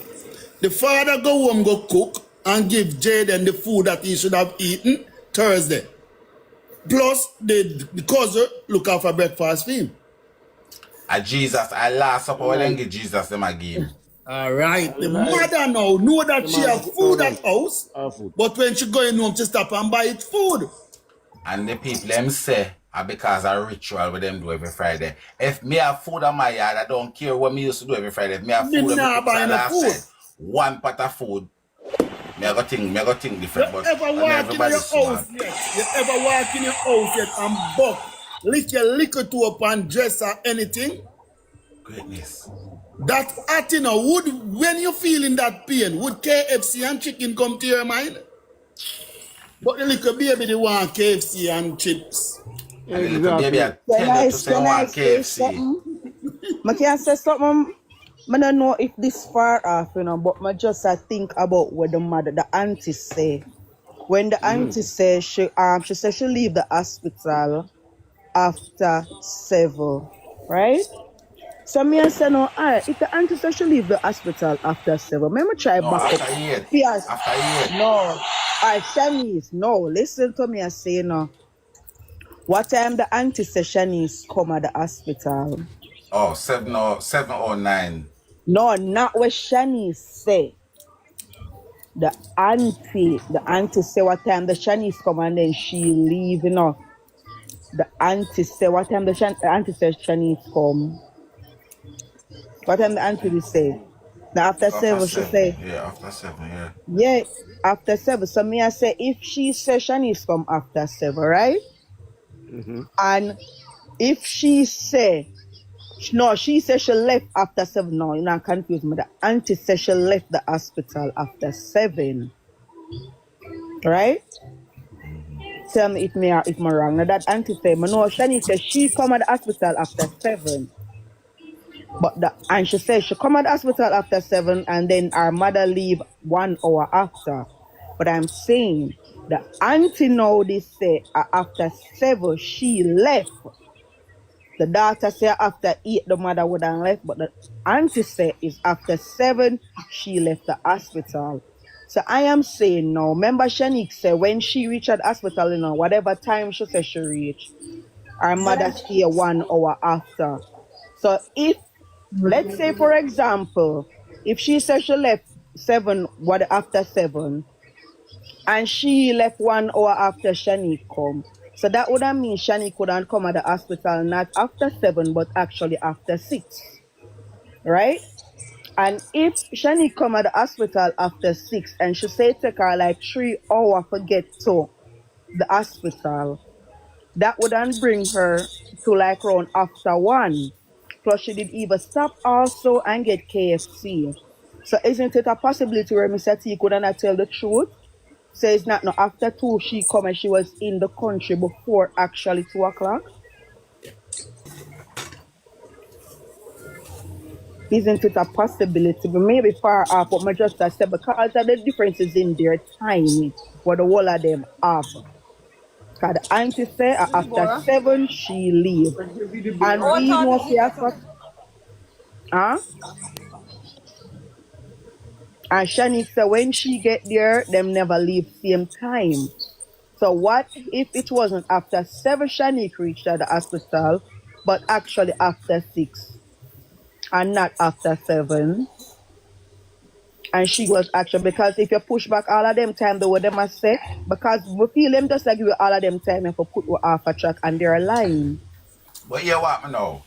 The father go home, go cook, and give Jayden the food that he should have eaten Thursday. Plus, the cousin look out for breakfast for him. Jesus, I last supper when they give Jesus them a give. Alright, the mother now know that she have food at house, but when she going home, she stop and buy it food. And the people them say, because a ritual with them do every Friday. If me have food on my yard, I don't care what me used to do every Friday. If me have food, one pot of food, me I go think different. You ever walk in your house yet? You ever walk in your house yet and buck, lick your liquor to up and dress or anything? Greatness. That at when you feeling that pain, would KFC and chicken come to your mind? But the little baby they want KFC and chips. And the little baby I tell you to say want KFC. I can say something. I don't know if this far off, but I just think about what the auntie say. When the auntie says she said she leave the hospital after 7, right? So me say no, alright, if the auntie says she leave the hospital after 7, let me try back up. Yes. After 8. No. Alright, Shanice, no, listen to me, I say no. What time the auntie says Shanice come at the hospital? Oh, 7 or 9. No, not what Shanice say. The auntie say what time the Shanice come and then she leave, you know. The auntie say what time the auntie says Shanice come. What time the auntie will say? Now after After 7 she 7. say, Yeah, after 7, yeah. yeah, after 7. So me I say if she says Shanice come after 7, right? Mm-hmm. And if she say no, she said she left after 7. No, you're not confused me. The auntie said she left the hospital after 7. Right? Tell me if I'm wrong. Now that auntie said, no, Shani said she come at the hospital after 7. And she said she come at the hospital after 7 and then our mother leave 1 hour after. But I'm saying the auntie now they say after 7 she left. The daughter say after 8 the mother would have left, but the auntie say is after 7 she left the hospital. So I am saying now, remember Shanique said when she reached the hospital, whatever time she said she reached, her mother stay 1 hour after. So if, let's say for example, if she said she left 7, after 7, and she left 1 hour after Shanique come. So that would mean Shanique couldn't come at the hospital not after 7, but actually after 6. Right? And if Shanique come at the hospital after 6 and she say it take her like 3 hours to get to the hospital, that wouldn't bring her to like around after 1. Plus she did even stop also and get KFC. So isn't it a possibility where Mr. T couldn't tell the truth? So it's not no after 2 she come and she was in the country before actually 2 o'clock? Isn't it a possibility? But maybe far off, but I just said because of the differences in their time, what the whole of them have. Because the auntie say after 7 she leave. And we know see huh? And Shanique said when she get there, them never leave same time. So what if it wasn't after 7 Shanique reached at the hospital, but actually after 6 and not after 7? And she was actually, because if you push back all of them time, the way they must say, because we feel them just like give you all of them time if you put you off a track and they're lying. But yeah, what me know?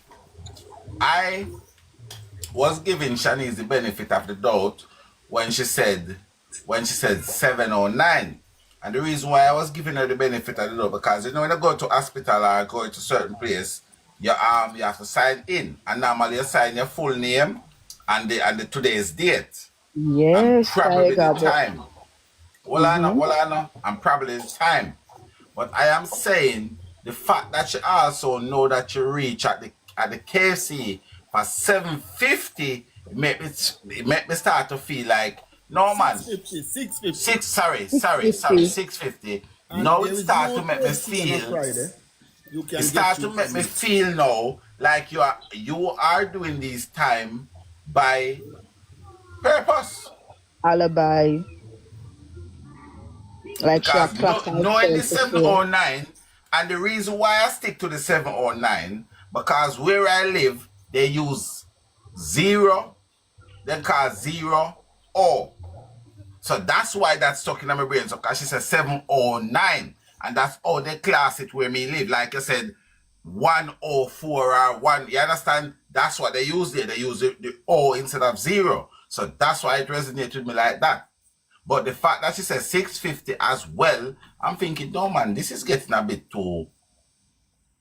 I was giving Shanice the benefit of the doubt when she said 709. And the reason why I was giving her the benefit of the doubt, because when you go to hospital or go to certain place, you have to sign in. And normally you sign your full name and the today's date. And Yes, probably the Tiger, but time. And probably the time. But I am saying the fact that you also know that you reach at the KFC for 7:50 it make me start to feel like no man. 650. Sorry, 650. 650. And Now there it is start no to make me KFC on a feel. Friday. You can It get start to make me feel now like you are doing this time by purpose. alibi. Like she a Because clock knowing the herself to say. 709, and the reason why I stick to the 709, because where I live, they use 0, they call 0 O. So that's why that's stuck in my brain. So because she said 709, and that's how they class it where me live. Like I said, 104 or 1, you understand? That's what they use there. They use the O instead of 0. So that's why it resonated with me like that. But the fact that she said 650 as well, I'm thinking, no man, this is getting a bit too,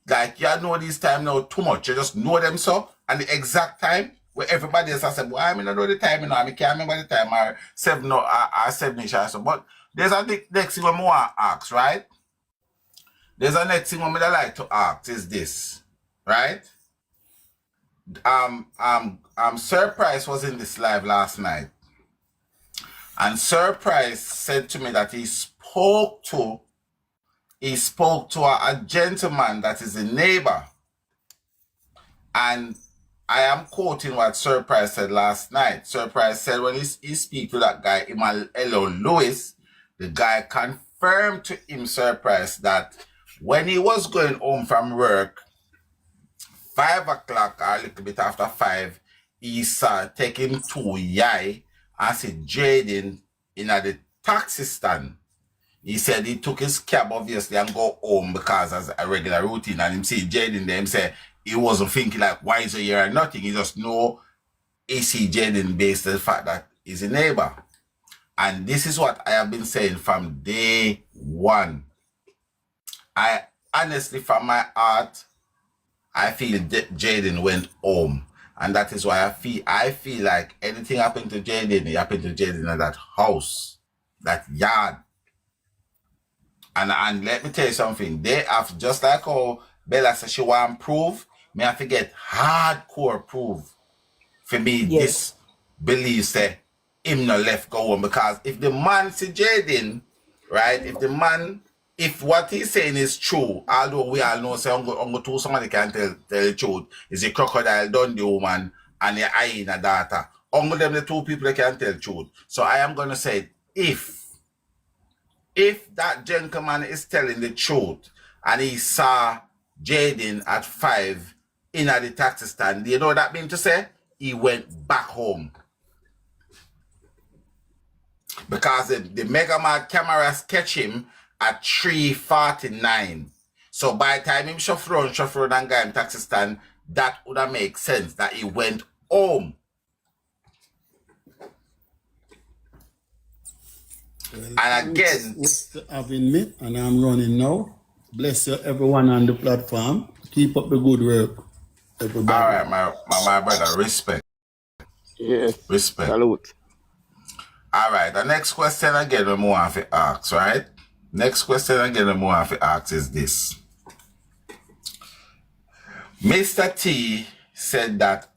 like, you know this time now too much. You just know them so, and the exact time where everybody else has said, well, I mean, I know the time, I can't remember the time, or 7-ish or so. But there's a next thing we want to ask, right? There's a next thing we like to ask is this, right? Surprise was in this live last night. And Surprise said to me that he spoke to a gentleman that is a neighbor. And I am quoting what Surprise said last night. Surprise said when he speak to that guy, Elo Lewis, the guy confirmed to him, Surprise, that when he was going home from work, 5 o'clock or a little bit after 5, he saw taking 2 yai and said, Jayden, in the taxi stand. He said he took his cab obviously and go home because as a regular routine, and him see Jayden there, him say he wasn't thinking like why is he here or nothing. He just know he see Jayden based on the fact that he's a neighbor. And this is what I have been saying from day one. I honestly, from my heart, I feel Jayden went home. And that is why I feel like anything happened to Jayden, it happened to Jayden in that house, that yard. And let me tell you something. They have, just like how Bella said she want proof, me have to get hardcore proof for me this belief say him no left go home. Because if the man see Jayden, right, if what he's saying is true, although we all know say Uncle two somebody can tell the truth, is a crocodile done the woman and the eyeing a daughter. Uncle them the two people that can tell the truth. So I am gonna say if that gentleman is telling the truth and he saw Jayden at 5 in at the taxi stand, you know what that means to say? He went back home. Because the Megamart cameras catch him at 3:49. So by the time him shuffle around and guy in taxi stand, that would have make sense that he went home. And again, having me, and I'm running now. Bless you, everyone on the platform. Keep up the good work, everybody. All right, my brother, respect. Yes. Respect. Salute. All right, the next question again we want to ask, right? Next question again we want to ask is this. Mr. T said that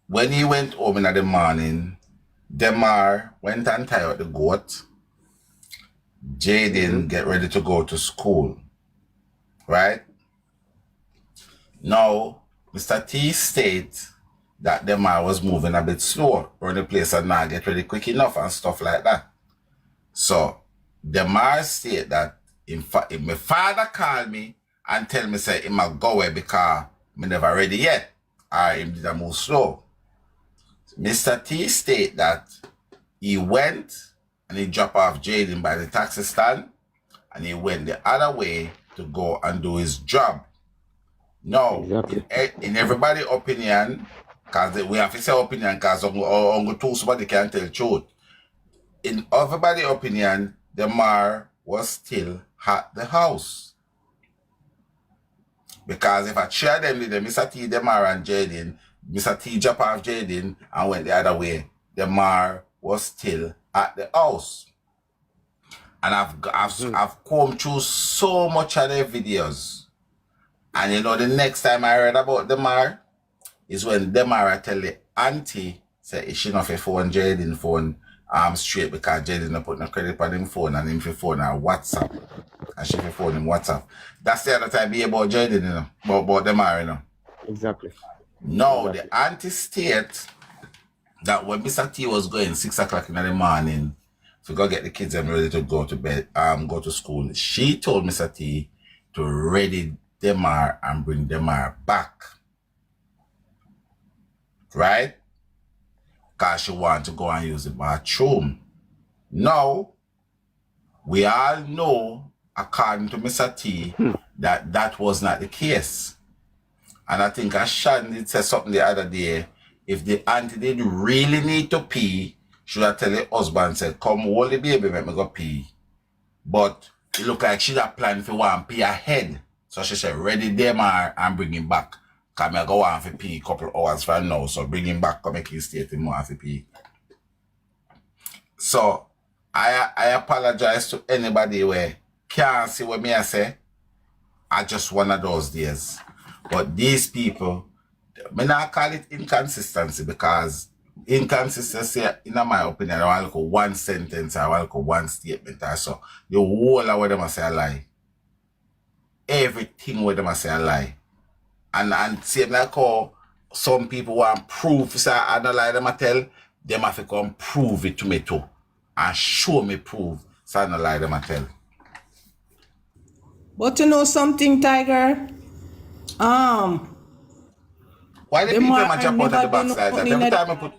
when he went home in the morning, Demar went and tied up the goat. Jayden get ready to go to school, right? Now, Mr. T states that Demar was moving a bit slow around the place and not get ready quick enough and stuff like that. So, Demar state that if my father called me and tell me say he might go away because me never ready yet, or him did a move slow. Mr. T state that he went and he dropped off Jayden by the taxi stand and he went the other way to go and do his job. Now, in everybody's opinion, because we have to say opinion because Uncle two somebody can't tell the truth. In everybody's opinion, Demar was still at the house. Because if I share them with them, Mr. T, Demar and Jayden, Mr. T dropped off Jayden and went the other way, Demar was still at the house. And I've combed through so much of their videos. And you know, the next time I read about Demar is when Demar tell the auntie, say, she not for phone Jayden phone straight because Jayden not put no credit on him phone and him for phone or WhatsApp. And she for phone him WhatsApp. That's the other time be about Jayden, you know, about Demar, you know. Exactly. No, the auntie state that when Mr. T was going 6 o'clock in the morning to go get the kids and ready to go to bed, go to school, she told Mr. T to ready Demar and bring Demar back. Right? Because she wanted to go and use the bathroom. Now, we all know, according to Mr. T, that that was not the case. And I think Ashan did say something the other day. If the auntie did really need to pee, should I tell the husband, say, come hold the baby, let me go pee. But it looked like she had planned for one pee ahead. So she said, ready Demar and bring him back. Because I go on for pee a couple hours from now. So bring him back, come make him stay till more for pee. So I apologize to anybody where can't see what me I say. I just one of those days. But these people, I not call it inconsistency because inconsistency, in my opinion, I want to look at one sentence, I want to look at one statement or so. The whole of what them say a lie. Everything what them say a lie. And same like how some people want proof, so I don't lie them I tell, them have to come prove it to me too. And show me proof, so I don't lie them I tell. But you know something, Tiger? Why the people jump out of the box like that? Every time I put...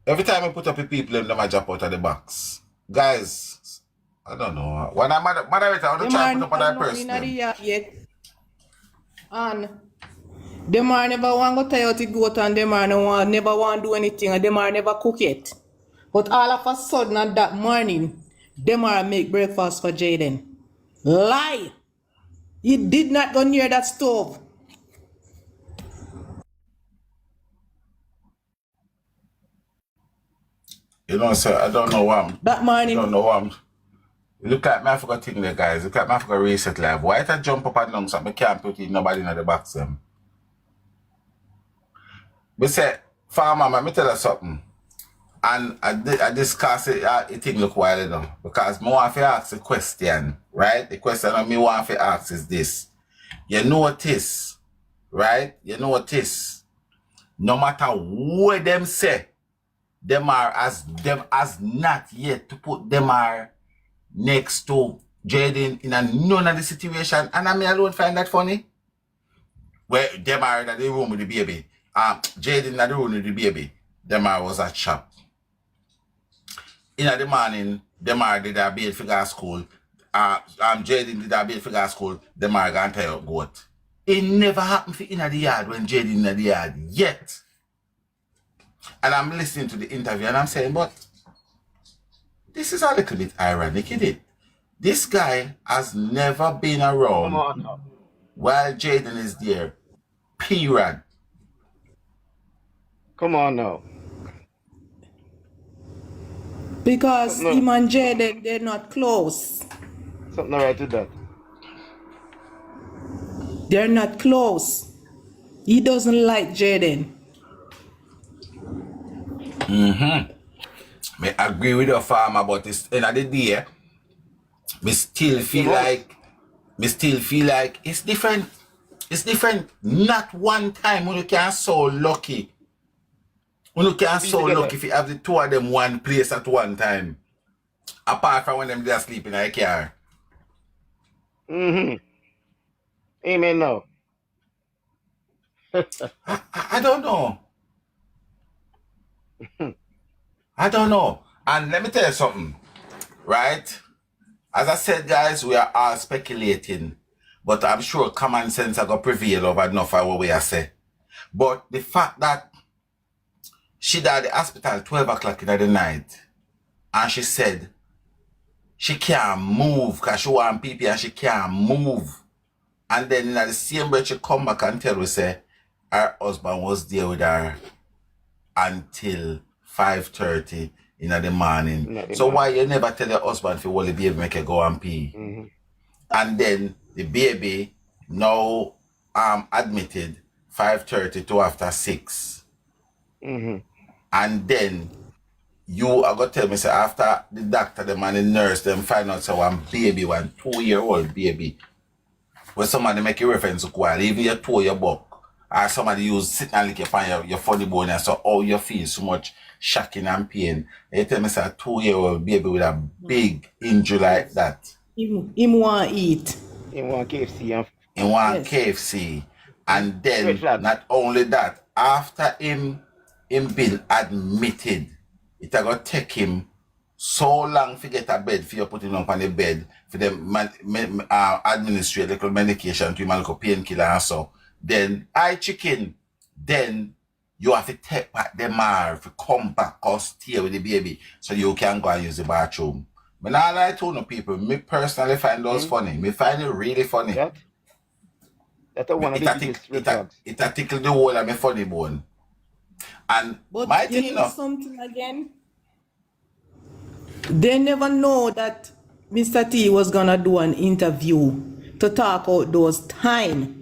Every time I put up the people, them I drop out of the box. Guys, I don't know. When I'm moderator, I want to try to put up another person. Yet. And them are never want to tell you to go to, and them are never want to do anything, and them are never cook it. But all of a sudden on that morning, them are make breakfast for Jayden. Lie! He did not go near that stove. You know, sir, I don't know why. That morning. I don't know why. Look like me, I forgot thing there, guys. Look like me, I forgot reset live. Why did I jump up and down so I can't put in nobody in the box them? But say, farmer, let me tell you something. And I discuss it, it thing look wild enough. Because I want to ask a question, right? The question I want to ask is this. You notice, right? You notice, no matter what them say, them as not yet to put them are next to Jayden in a none of the situation, and I alone find that funny. Where them are in the room with the baby, Jayden in the room with the baby, them are was at shop. In the morning, them are did a bail figure school. Jayden did a bail figure school. Them are gonna tell you goat. It never happened for in the yard when Jayden in the yard yet. And I'm listening to the interview and I'm saying, but this is a little bit ironic, isn't it? This guy has never been around while Jayden is there. Period. Come on now. Because him and Jayden, they're not close. Something right with that. They're not close. He doesn't like Jayden. I agree with your farmer, but it's end of the day, me still feel like it's different. It's different. Not one time when you can so lucky. When you can so lucky if you have the two of them one place at one time. Apart from when them they are sleeping in a car. Amen now. I don't know. I don't know. And let me tell you something, right? As I said, guys, we are all speculating, but I'm sure common sense are going to prevail over enough of what we are saying. But the fact that she died at the hospital 12 o'clock in the night, and she said she can't move because she want PP and she can't move. And then in the same breath, she come back and tell us say her husband was there with her until 5:30 in the morning. So why you never tell your husband if you want the baby make you go and pee? And then the baby now admitted 5:30 to after 6. And then you are going to tell me say after the doctor, them and the nurse, them find out so one 2-year-old baby, when somebody make a reference to while even you toe your buck, or somebody use sit and lick upon your funny bone and so oh you feel so much shocking and pain. You tell me say a 2-year-old baby with a big injury like that. Him want eat. Him want KFC. He want KFC. And then not only that, after him been admitted, it going to take him so long to get a bed for you put him up on the bed for them administrate little medication to him like a painkiller and so. Then then you have to take back the mar to come back or stay with the baby so you can go and use the bathroom. But now I told no people, me personally find those funny. Me find it really funny. That's one of the biggest red flags. It tickle the whole of my funny bone. And but my you thing know something again? They never know that Mr. T was gonna do an interview to talk out those time.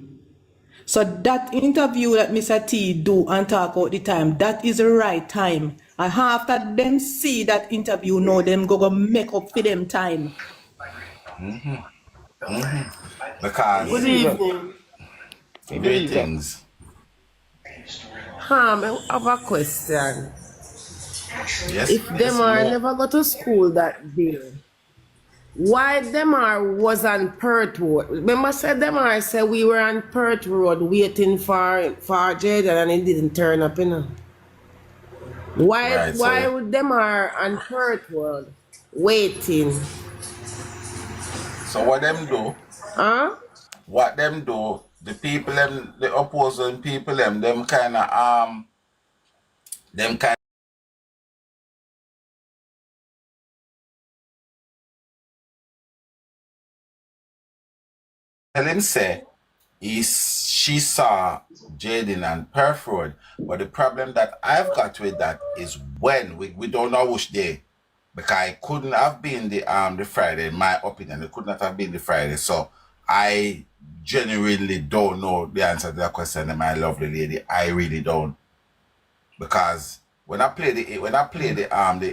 So that interview that Mr. T do and talk out the time, that is the right time. And after them see that interview, know them go make up for them time. Because good evening. Great things. I have a question. Yes. If Demar never go to school that day, why Demar was on Perth Road? Remember said Demar said we were on Perth Road waiting for Jayden and he didn't turn up, you know. Why would them are on Perth World waiting? So what them do? Huh? What them do? The people them, the opposing people them kind of tell him say she saw Jayden and Perth Road. But the problem that I've got with that is when we don't know which day. Because it couldn't have been the Friday, in my opinion. It could not have been the Friday. So I genuinely don't know the answer to that question, my lovely lady. I really don't. Because when I play the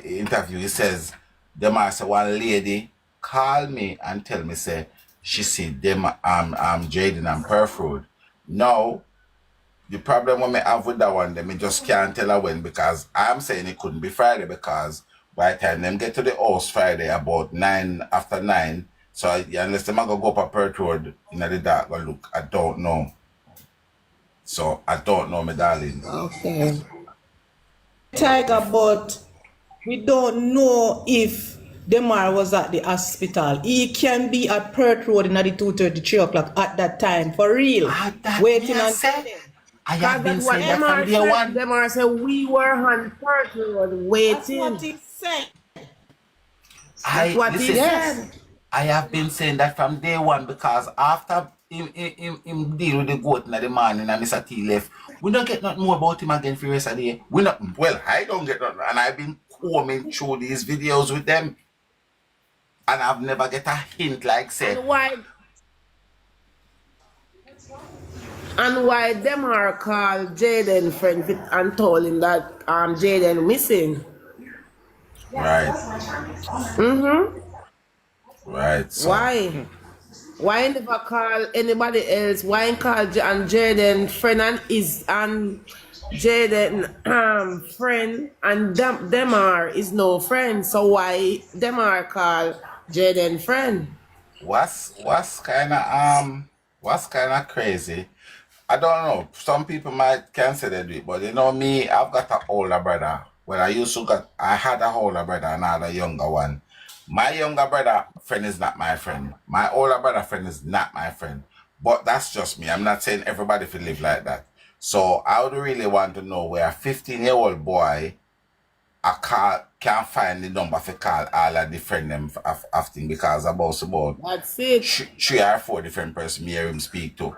interview, it says the master one lady call me and tell me say she see them Jayden and Perth Road. Now the problem what me have with that one, me just can't tell her when, because I'm saying it couldn't be Friday, because by the time them get to the house Friday about 9:09, so unless them go up a Perth Road in the dark, go look, I don't know. So I don't know, my darling. Okay. Tiger, but we don't know if Demar was at the hospital. He can be at Perth Road in the 2:30, 3 o'clock at that time, for real. Waiting on I have been saying that from day one. Demar said we were on Perth Road waiting. That's what he said. That's what he said. I have been saying that from day one, because after him deal with the goat in the morning and Mr. T left, we don't get nothing more about him again for the rest of the day. I don't get nothing. And I've been combing through these videos with them. And I've never get a hint like said. And why them are called Jayden friend and told him that Jayden missing. Right. Mm-hmm. Right. So. Why? Why never call anybody else? Why call Jayden friend and Jayden friend and Demar is no friend? So why Demar call Jayden friend? What's kind of crazy? I don't know. Some people might consider it, but you know me, I've got an older brother. When I had a older brother and I had a younger one. My younger brother friend is not my friend. My older brother friend is not my friend. But that's just me. I'm not saying everybody should live like that. So I would really want to know where a 15-year-old boy can't find the number to call all of the friend them of thing, because about that's it. 3 or 4 different persons me hear him speak to.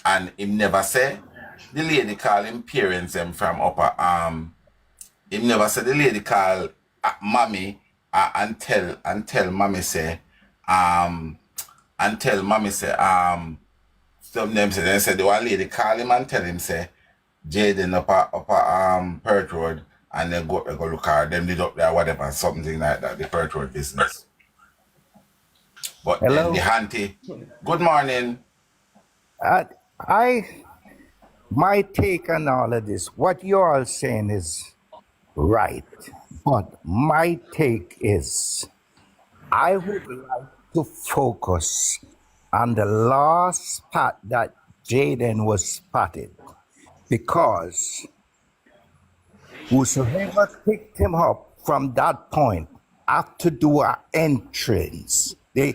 And him never say the lady call him parents them from upper him never say the lady call mommy and tell mommy say some them say they said the one lady call him and tell him say Jayden upper Perth Road, and then go look at them did up there whatever, something like that, the Perth Road business. But hello? Then the auntie, good morning. My take on all of this, what you're all saying is right, but my take is I would like to focus on the last spot that Jayden was spotted, because whosoever picked him up from that point have to do an entrance. The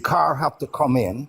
car have to come in,